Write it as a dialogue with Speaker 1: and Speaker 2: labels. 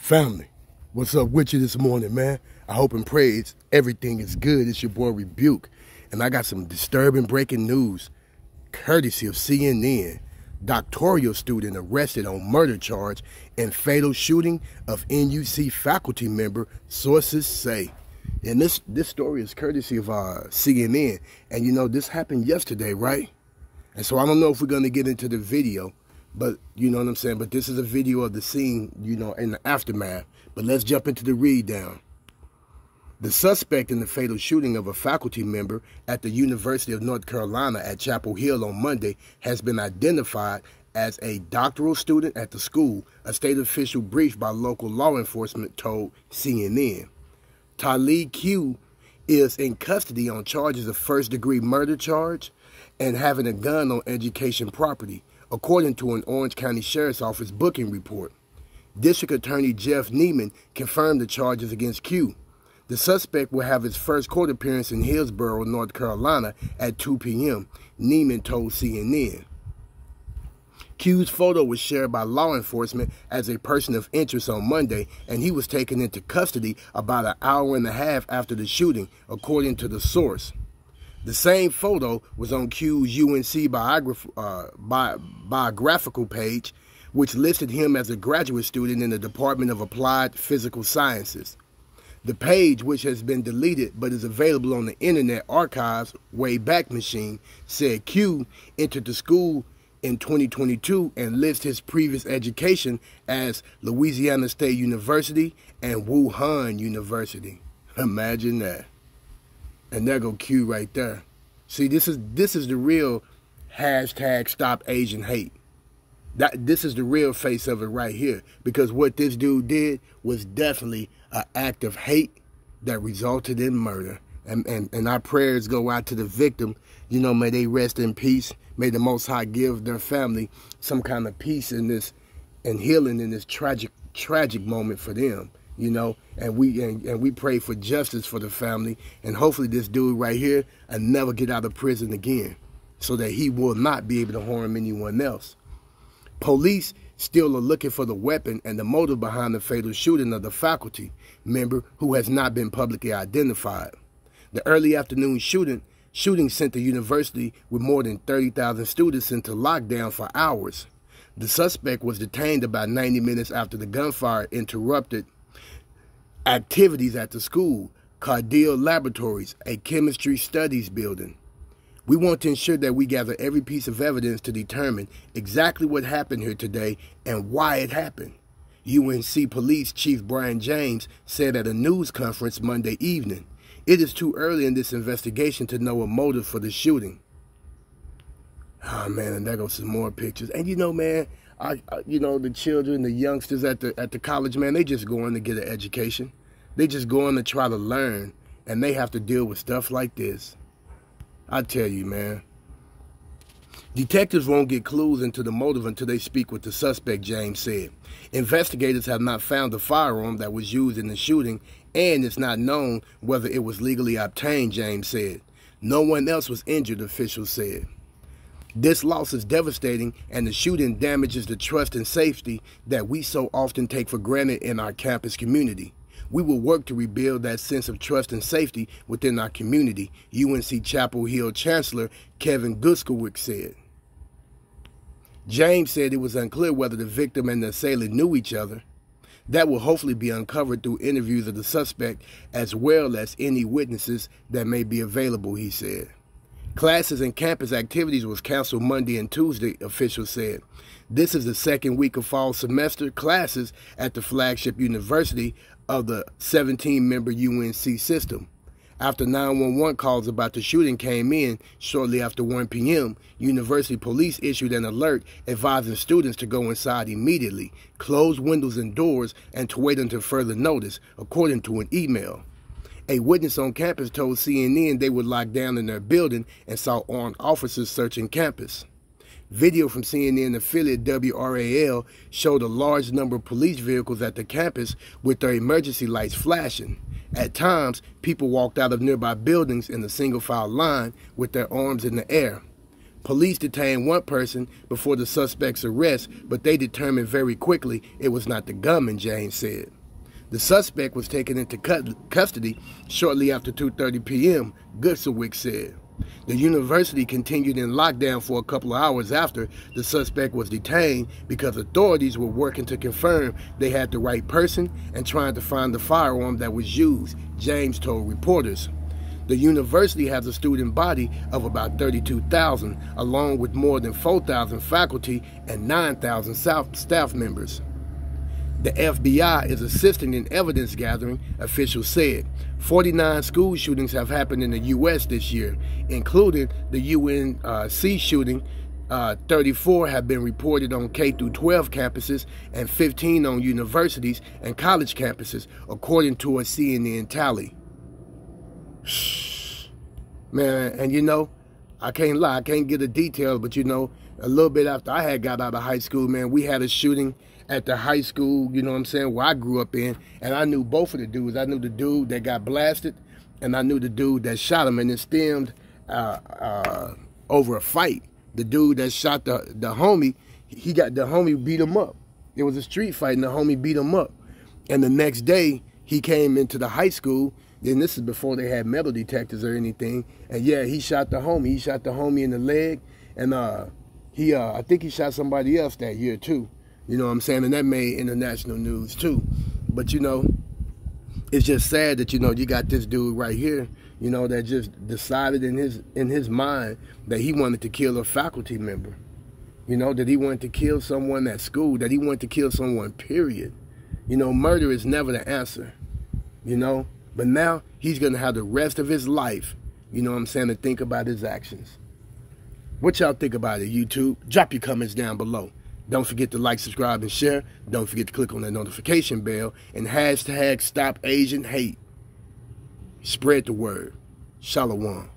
Speaker 1: Family, what's up with you this morning, man? I hope and pray everything is good. It's your boy Rebuke, and I got some disturbing breaking news, courtesy of CNN. Doctoral student arrested on murder charge and fatal shooting of UNC faculty member, sources say. And this story is courtesy of CNN. And you know, this happened yesterday, right? And so I don't know if we're going to get into the video, but you know what I'm saying? But this is a video of the scene, you know, in the aftermath. But let's jump into the read down. The suspect in the fatal shooting of a faculty member at the University of North Carolina at Chapel Hill on Monday has been identified as a doctoral student at the school, a state official briefed by local law enforcement told CNN. Tailei Qi is in custody on charges of first-degree murder charge and having a gun on education property, according to an Orange County Sheriff's Office booking report. District Attorney Jeff Neiman confirmed the charges against Qi. The suspect will have his first court appearance in Hillsborough, North Carolina at 2 p.m., Neiman told CNN. Qi's photo was shared by law enforcement as a person of interest on Monday, and he was taken into custody about an hour and a half after the shooting, according to the source. The same photo was on Q's UNC biographical page, which listed him as a graduate student in the Department of Applied Physical Sciences. The page, which has been deleted but is available on the Internet Archive's Wayback Machine, said Qi entered the school in 2022 and lists his previous education as Louisiana State University and Wuhan University. Imagine that. And there go Qi right there. See, this is the real hashtag Stop Asian Hate. This is the real face of it right here, because what this dude did was definitely an act of hate that resulted in murder. And our prayers go out to the victim. You know, may they rest in peace. May the Most High give their family some kind of peace in this and healing in this tragic moment for them. You know, and we pray for justice for the family, and hopefully this dude right here will never get out of prison again, so that he will not be able to harm anyone else. Police still are looking for the weapon and the motive behind the fatal shooting of the faculty member, who has not been publicly identified. The early afternoon shooting sent the university with more than 30,000 students into lockdown for hours. The suspect was detained about 90 minutes after the gunfire interrupted activities at the school, Cardiel Laboratories, a chemistry studies building. We want to ensure that we gather every piece of evidence to determine exactly what happened here today and why it happened, UNC Police Chief Brian James said at a news conference Monday evening. It is too early in this investigation to know a motive for the shooting. Oh man, and there goes some more pictures. And you know, man, you know, the children, the youngsters at the college, man, they just going to get an education. They just going to try to learn, and they have to deal with stuff like this. I tell you, man. Detectives won't get clues into the motive until they speak with the suspect, James said. Investigators have not found the firearm that was used in the shooting, and it's not known whether it was legally obtained, James said. No one else was injured, officials said. This loss is devastating, and the shooting damages the trust and safety that we so often take for granted in our campus community. We will work to rebuild that sense of trust and safety within our community, UNC Chapel Hill Chancellor Kevin Guskiewicz said. James said it was unclear whether the victim and the assailant knew each other. That will hopefully be uncovered through interviews of the suspect, as well as any witnesses that may be available, he said. Classes and campus activities was canceled Monday and Tuesday, officials said. This is the second week of fall semester classes at the flagship university of the 17-member UNC system. After 911 calls about the shooting came in shortly after 1 p.m., university police issued an alert advising students to go inside immediately, close windows and doors, and to wait until further notice, according to an email. A witness on campus told CNN they were locked down in their building and saw armed officers searching campus. Video from CNN affiliate WRAL showed a large number of police vehicles at the campus with their emergency lights flashing. At times, people walked out of nearby buildings in a single-file line with their arms in the air. Police detained one person before the suspect's arrest, but they determined very quickly it was not the gunman, James said. The suspect was taken into custody shortly after 2:30 p.m., Goodswick said. The university continued in lockdown for a couple of hours after the suspect was detained because authorities were working to confirm they had the right person and trying to find the firearm that was used, James told reporters. The university has a student body of about 32,000, along with more than 4,000 faculty and 9,000 staff members. The FBI is assisting in evidence gathering, officials said. 49 school shootings have happened in the U.S. this year, including the UNC shooting. 34 have been reported on K-12 campuses and 15 on universities and college campuses, according to a CNN tally. Man, and you know, I can't lie, I can't get the details, but you know, a little bit after I had got out of high school, man, we had a shooting at the high school, you know what I'm saying, where I grew up in, and I knew both of the dudes. I knew the dude that got blasted, and I knew the dude that shot him, and it stemmed over a fight. The dude that shot the homie, the homie beat him up. It was a street fight, and the homie beat him up. And the next day, he came into the high school, and this is before they had metal detectors or anything, and yeah, he shot the homie. He shot the homie in the leg, and I think he shot somebody else that year too. You know what I'm saying? And that made international news too. But you know, it's just sad that, you know, you got this dude right here, you know, that just decided in his mind that he wanted to kill a faculty member. You know, that he wanted to kill someone at school, that he wanted to kill someone, period. You know, murder is never the answer, you know. But now he's going to have the rest of his life, you know what I'm saying, to think about his actions. What y'all think about it, YouTube? Drop your comments down below. Don't forget to like, subscribe, and share. Don't forget to click on that notification bell. And hashtag Stop Asian Hate. Spread the word. Shalom.